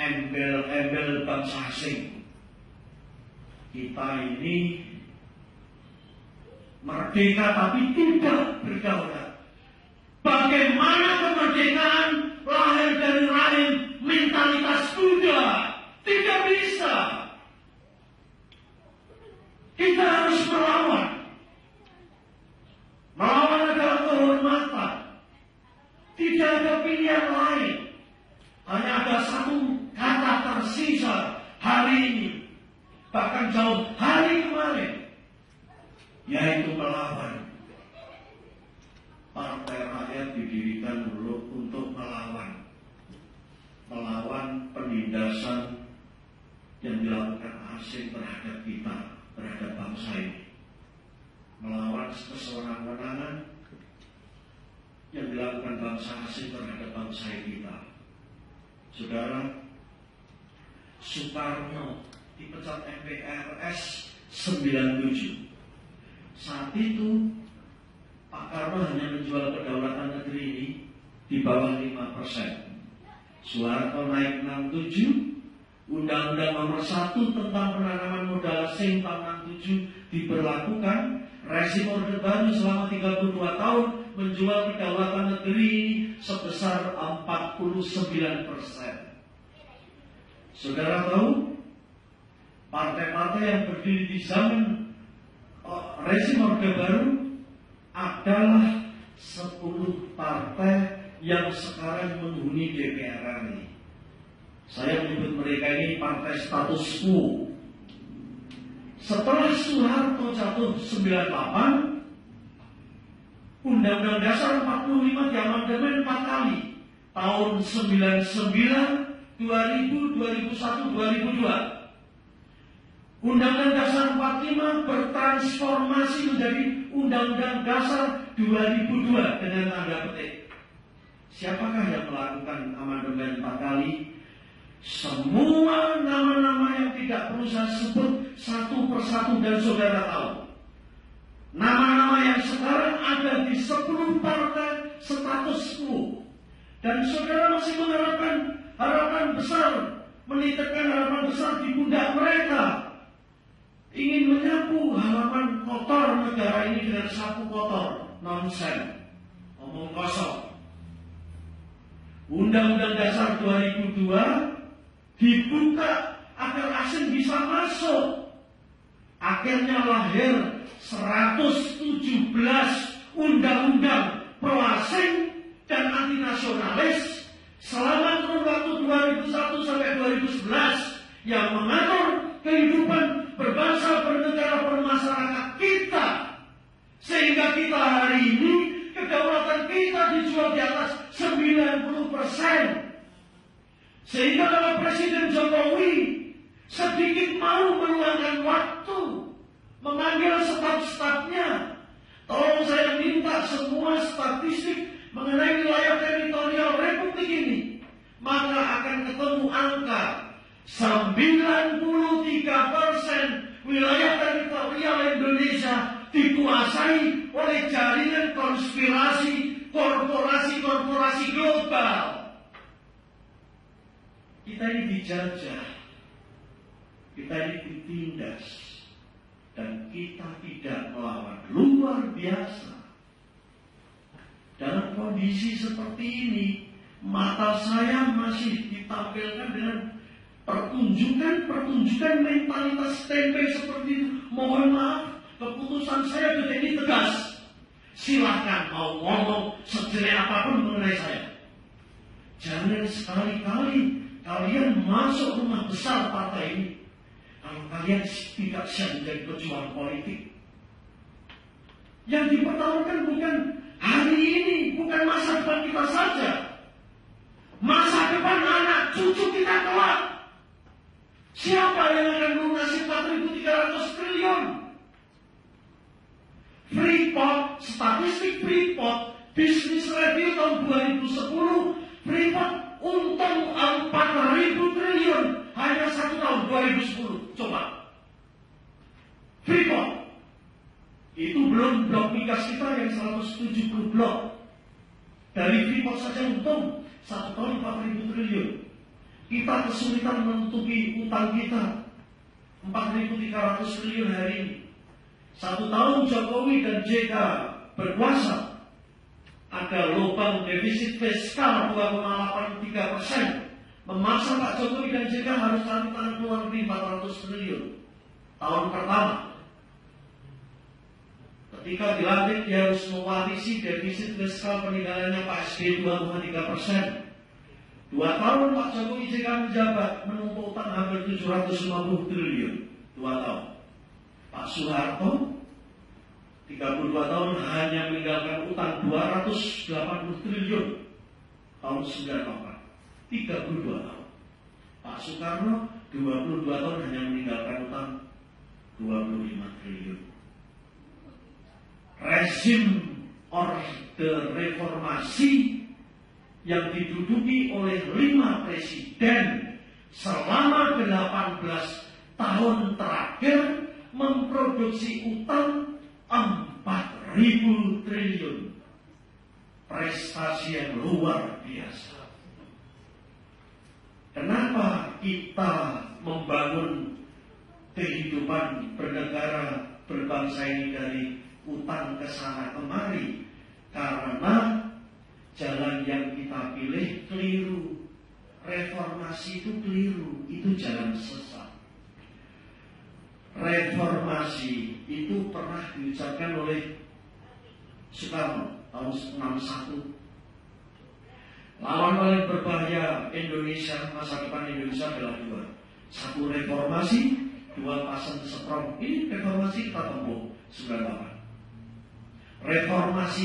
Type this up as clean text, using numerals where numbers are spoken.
embel-embel bangsa asing. Kita ini merdeka tapi tidak berdaulat. Bagaimana kemerdekaan lahir dari rahim mentalitas Buddha? Tidak bisa. Kita harus melawan. Melawan adalah kehormatan. Tidak ada pilihan lain. Hanya ada satu kata tersisa hari ini, bahkan jauh hari kemarin, yaitu melawan. Partai Rakyat didirikan dulu untuk melawan penindasan yang dilakukan asing terhadap kita, terhadap bangsa ini, melawan kesewenang-wenangan yang dilakukan bangsa asing terhadap bangsa kita. Saudara, Soekarno dipecat MPRS 97. Saat itu Pak Karno hanya menjual kedaulatan negeri ini di bawah 5%. Soeharto naik 67. Undang-Undang Nomor 1 tentang penanaman modal asing tahun 67 diberlakukan. Rezim Orde Baru selama 32 tahun menjual kedaulatan negeri ini sebesar 49%. Saudara tahu, partai-partai yang berdiri di zaman rezim Orde Baru adalah 10 partai yang sekarang menghuni DPR RI. Saya menyebut mereka ini partai status quo. Setelah Soeharto jatuh 98, Undang-Undang Dasar 45 diamandemen 4 kali. Tahun 99, 2000, 2001, 2002. Undang-Undang Dasar 45 bertransformasi menjadi Undang-Undang Dasar 2002 dengan tanda petik. Siapakah yang melakukan amandemen 4 kali? Semua nama-nama yang tidak perlu saya sebut satu persatu dan saudara tahu. Nama-nama yang sekarang ada di 10 partai status quo. Dan saudara masih mengharapkan harapan besar, menitipkan harapan besar di pundak mereka. Ingin menyapu halaman kotor negara ini dengan sapu kotor. Nonsen, omong kosong. Undang-Undang Dasar 2002 dibuka agar asing bisa masuk. Akhirnya lahir 117 undang-undang pro asing dan anti nasionalis selama kurun waktu 2001 sampai 2011 yang mengatur kehidupan berbangsa, bernegara, bermasyarakat kita, sehingga kita hari ini kedaulatan kita dijual di atas 90%. Sehingga kalau Presiden Jokowi sedikit mau meluangkan waktu memanggil staf-stafnya, tolong saya minta semua statistik mengenai wilayah teritorial Republik ini, maka akan ketemu angka 93% wilayah teritorial Indonesia dikuasai oleh jaringan konspirasi korporasi-korporasi global. Kita ini dijajah, kita ini ditindas, dan kita tidak melawan. Luar biasa. Dalam kondisi seperti ini, mata saya masih ditampilkan dengan pertunjukan mentalitas tempe seperti itu. Mohon maaf, keputusan saya sudah ini tegas. Silahkan mau ngomong sejelek apapun mengenai saya. Jangan sekali-kali kalian masuk rumah besar partai ini kalau kalian tidak siap menjadi pejuang politik. Yang dipertaruhkan bukan hari ini, bukan masa depan kita saja, masa depan anak cucu kita kelak. Siapa yang akan melunasi 4.300 triliun? Freeport, statistik Freeport, bisnis review tahun 2010, Freeport untung 4.000 triliun hanya 1 tahun 2010. Coba. Freeport. Itu belum blok migas kita yang 170 blok. Dari Freeport saja untung 1 tahun 4.000 triliun. Kita kesulitan menutupi utang kita 4.300 triliun hari ini. 1 tahun Jokowi dan JK berkuasa, ada lubang defisit fiskal 2,83%, memaksa Pak Jokowi dan JK harus cari tangan luar negeri 400 triliun tahun pertama. Ketika dilantik, dia harus mewarisi defisit fiskal peninggalannya Pak SBY 2,3%. 2 tahun Pak Jokowi JK menjabat, menumpuk utang hampir 750 triliun. 2 tahun. Pak Soeharto 32 tahun hanya meninggalkan utang 280 triliun tahun 98. 32 tahun. Pak Soekarno 22 tahun hanya meninggalkan utang 25 triliun. Rezim Orde Reformasi yang diduduki oleh 5 presiden selama 18 tahun terakhir memproduksi utang 4.000 triliun. Prestasi yang luar biasa. Kenapa kita membangun kehidupan bernegara berbangsa ini dari utang ke sana kemari? Karena jalan yang kita pilih keliru. Reformasi itu keliru, itu jalan sesat. Reformasi itu pernah diucapkan oleh Soekarno tahun 61. Lawan paling berbahaya Indonesia, masa depan Indonesia adalah 2. 1 reformasi, 2 pasang setrum. Ini reformasi kita tempuh 98. Reformasi